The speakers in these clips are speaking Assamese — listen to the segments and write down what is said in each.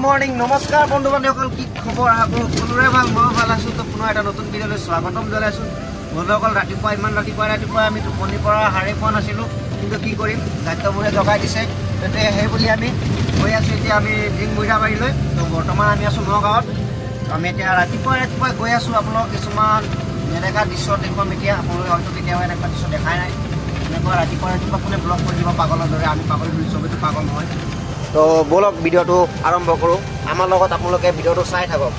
মৰ্নিং নমস্কাৰ বন্ধু বান্ধৱসকল কি খবৰ সকলোৰে ভাল মই ভাল আছো তো পুনৰ এটা নতুন ভিডিঅ'লৈ স্বাগতম জনাইছো বন্ধুসকল ৰাতিপুৱা আমি টোপনিৰ পৰা হাৰে পোৱা নাছিলো কিন্তু কি কৰিম দায়িত্ববোৰে জগাই দিছে তেতে সেই বুলি আমি গৈ আছো এতিয়া আমি দিন মইৰাবাৰীলৈ তো বৰ্তমান আমি আছো নগাঁৱত আমি এতিয়া ৰাতিপুৱা গৈ আছো আপোনালোক কিছুমান নেদেখা দৃশ্য দেখুৱাম এতিয়া আপোনালোকে হয়তো কেতিয়াও এনেকুৱা দৃশ্য দেখাই নাই এনেকুৱা ৰাতিপুৱা কোনে ব্লগ কৰি দিব পাগলৰ দৰে আমি পাগল বুলি চবেতো পাগল নহয় তো বলক ভিডিওটো আৰম্ভ কৰো আমাৰ লগত আপোনালোকে ভিডিওটো চাই থাকক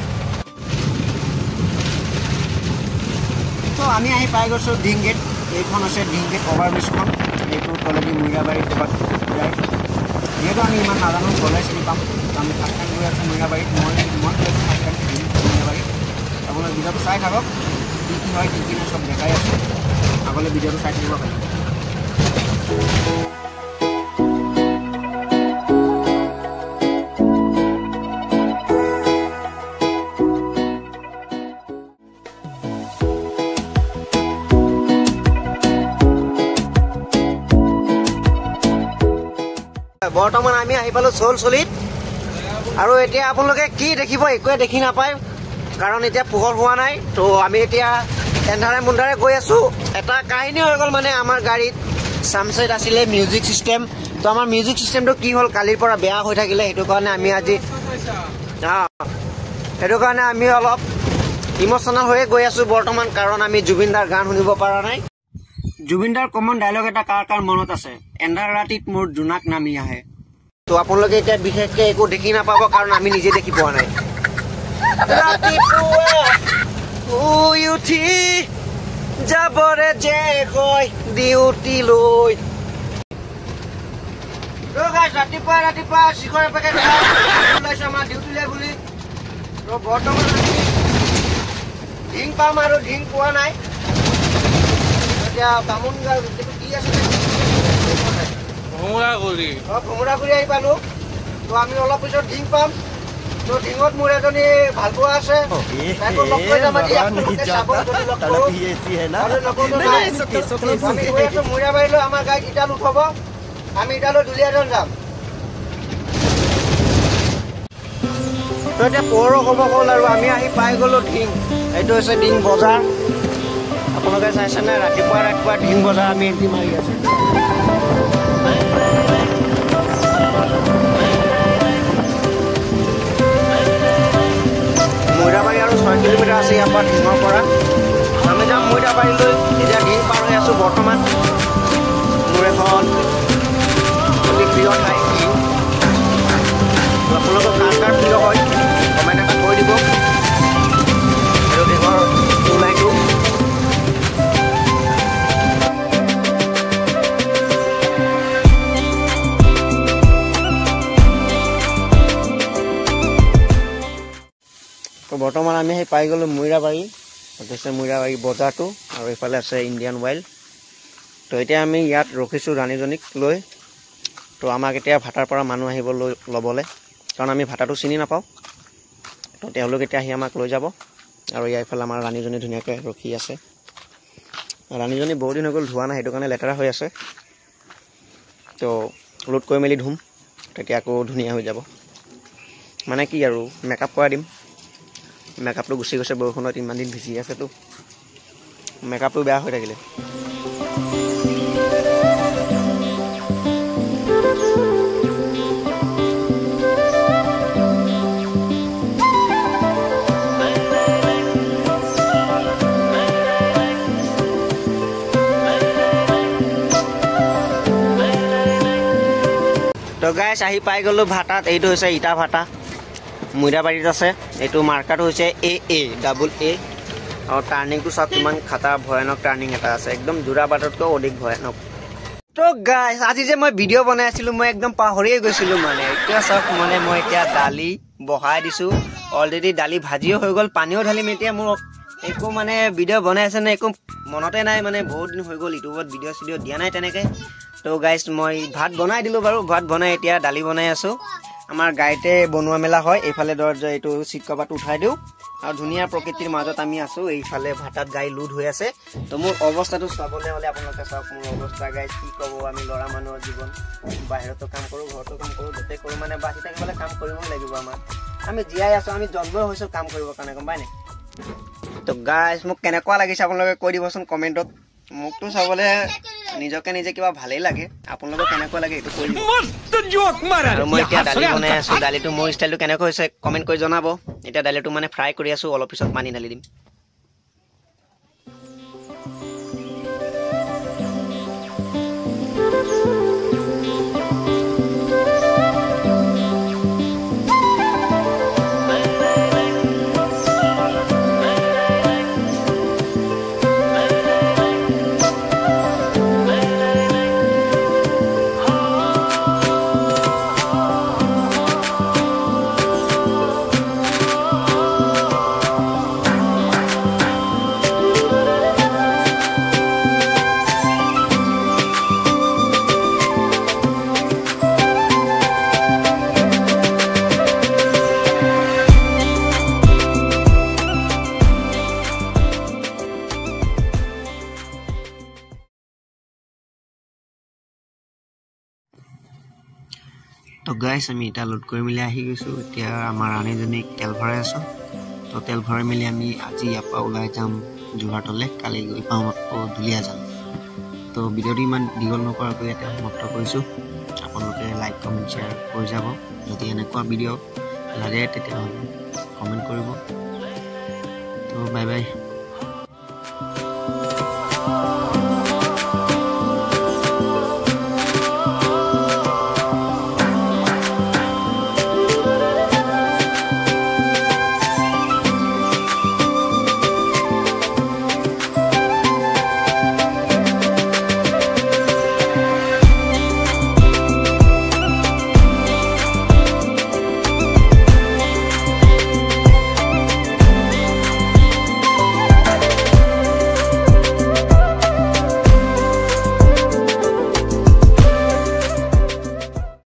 তো আমি আহি পাই গৈছো ডিং গেট এইখন আছে ডিং গেট ওভাৰব্ৰিজখন এইটো তলেদি মইৰাবাৰী ক'ৰবাত যায় যেহেতু আমি ইমান নাজানো গ'লে চিনি পাম আমি ফাৰ্ষ্ট টাইম গৈ আছো মইৰাবাৰীত মই ফাৰ্ষ্ট টাইম মইৰাবাৰীত আপোনালোকে ভিডিওটো চাই থাকক কি হয় কি নাই চব দেখাই আছো আগলৈ ভিডিওটো চাই থাকিব পাৰিব বৰ্তমান আমি আহি পালো চলিত আৰু এতিয়া আপোনালোকে কি দেখিব একোৱে দেখি নাপায় কাৰণ এতিয়া পোহৰ হোৱা নাই তো আমি এতিয়া এন্ধাৰে মুন্ধাৰে গৈ আছো এটা কাহিনী হৈ গ'ল মানে আমাৰ গাড়ীত সামছেট আছিলে মিউজিক সিস্টেম তো আমাৰ মিউজিক সিস্টেমটো কি হ'ল কালিৰ পৰা বেয়া হৈ থাকিলে সেইটো কাৰণে আমি অলপ ইমোশনাল হৈ গৈ আছো বৰ্তমান কাৰণ আমি জুবিনদাৰ গান শুনিব পৰা নাই জুবিনদাৰ কমন ডায়লগ এটা কাৰ মনত আছে এন্ধাৰ ৰাতিত মোৰ জোনাক নামি আহে তো আপোনালোকে এতিয়া বিশেষকৈ একো দেখি নাপাব কাৰণ আমি নিজে দেখি পোৱা নাই ৰাতিপুৱা শুই উঠি যাবৰে যে কয় ডিউটিলৈ ৰাতিপুৱা শিখৰ পেকেট ওলাইছো আমাৰ ডিউটিলৈ বুলি বৰ্তমান ঢিং পাম আৰু ঢিং পোৱা নাই বামুণগাঁও কি আছে ভোমোৰাগুৰি আহি পালো তো আমি অলপ পিছত ঢিং পাম তো ঢিঙত মোৰ এজনী ভাল পোৱা আছে মইৰাবাৰীলৈ আমাৰ গাড়ীত ইটাল উঠাব আমি ইটালৈ দুলীয়াজন যাম তো এতিয়া পৌৰ হ'ব হ'ল আৰু আমি আহি পাই গলো ঢিং এইটো হৈছে ঢিং বজাৰ আপোনালোকে চাইছে নে ৰাতিপুৱা ঢিং বজাৰ আমি এণ্টি মাৰি আছো মইৰাবাৰী আৰু 6 কিলোমিটাৰ আছে ইয়াৰ পৰা ঢিঙৰ পৰা আমি যাম মইৰাবাৰীলৈ এতিয়া ঢিং পাৰ হৈ আছো বৰ্তমান মোৰ এখন অতি প্ৰিয় ঠাই ঢিং আপোনালোকৰ কাৰ প্ৰিয় হয় কমেণ্ট এটা কৈ দিব আৰু ঢিঙৰ ওলাইটো বৰ্তমান আমি সেই পাই গ'লো মইৰাবাৰী হৈছে মইৰাবাৰী বজাৰটো আৰু এইফালে আছে ইণ্ডিয়ান অইল তো এতিয়া আমি ইয়াত ৰখিছোঁ ৰাণীজনীক লৈ তো আমাক এতিয়া ভাটাৰ পৰা মানুহ আহিব ল'বলৈ কাৰণ আমি ভাটাটো চিনি নাপাওঁ তো তেওঁলোক এতিয়া আহি আমাক লৈ যাব আৰু ইয়াৰফালে আমাৰ ৰাণীজনী ধুনীয়াকৈ ৰখি আছে ৰাণীজনী বহু দিন হৈ গ'ল ধোৱা নাই সেইটো কাৰণে লেতেৰা হৈ আছে তো লোড কৰি মেলি ধুম তেতিয়া আকৌ ধুনীয়া হৈ যাব মানে কি আৰু মেকআপ কৰাই দিম মেকআপটো গুচি গৈছে বৰষুণত ইমান দিন ভিজি আছেতো মেকআপটো বেয়া হৈ থাকিলে তো গাইছ আহি পাই গ'লো ভাটাত এইটো হৈছে ইটা ভাটা মইৰাবাৰীত আছে এইটো মাৰ্কাটো হৈছে AA আৰু টাৰ্ণিংটো চাওক কিমান খাটা ভয়ানক টাৰ্ণিং এটা আছে একদম যোৰাবাটতকৈ অধিক ভয়ানক তো গাইছ আজি যে মই ভিডিঅ' বনাই আছিলোঁ মই একদম পাহৰিয়ে গৈছিলোঁ মানে এতিয়া চাওক মানে মই এতিয়া দালি বহাই দিছোঁ অলৰেডি দালি ভাজিও হৈ গ'ল পানীও ঢালিম এতিয়া মোৰ একো মানে ভিডিঅ' বনাই আছে নে একো মনতে নাই মানে বহুত দিন হৈ গ'ল ইউটিউবত ভিডিঅ' দিয়া নাই তেনেকৈ তো গাইছ মই ভাত বনাই দিলোঁ বাৰু ভাত বনাই এতিয়া দালি বনাই আছোঁ আমাৰ গাড়ীতে বনোৱা মেলা হয় এইফালে দৰজা এইটো চিট কভাৰটো উঠাই দিওঁ আৰু ধুনীয়া প্ৰকৃতিৰ মাজত আমি আছো এইফালে ভাটাত গাড়ী লোড হৈ আছে তো মোৰ অৱস্থাটো চাবলৈ হ'লে আপোনালোকে চাওক মোৰ অৱস্থা গাইছ কি ক'ব আমি ল'ৰা মানুহৰ জীৱন বাহিৰতো কাম কৰোঁ ঘৰতো কাম কৰোঁ য'তে কৰোঁ মানে বাচি থাকিবলৈ কাম কৰিবই লাগিব আমাৰ আমি জীয়াই আছো, আমি জন্ম হৈছো কাম কৰিবৰ কাৰণে, গম পাই নাই? তো গাইজ মোক কেনেকুৱা লাগিছে আপোনালোকে কৈ দিবচোন কমেণ্টত। মোকতো চাবলৈ নিজকে নিজে কিবা ভালেই লাগে, আপোনালোকক কেনেকুৱা লাগে এইটো কৈ দিব। আৰু মই এতিয়া দালি বনাই আছো, দালিটো মোৰ ষ্টাইলটো কেনেকুৱা হৈছে কমেণ্ট কৰি জনাব। এতিয়া দালিটো মানে ফ্ৰাই কৰি আছো, অলপ পিছত পানী ঢালি দিম। তো গাইজ আমি এটা লোড কৰি মেলি আহি গৈছোঁ। এতিয়া আমাৰ ৰাণীজনীক তেল ভৰাই আছোঁ। তো তেল ভৰাই মেলি আমি আজি ইয়াৰ পৰা ওলাই যাম যোৰহাটলৈ, কালি গৈ পাম আকৌ দুলীয়াজান। তো ভিডিঅ'টো ইমান দীঘল নকৰাকৈ ইয়াতে সমাপ্ত কৰিছোঁ। আপোনালোকে লাইক কমেণ্ট শ্বেয়াৰ কৰি যাব। যদি এনেকুৱা ভিডিঅ' লাগে তেতিয়াহ'লে কমেণ্ট কৰিব। তো বাই বাই।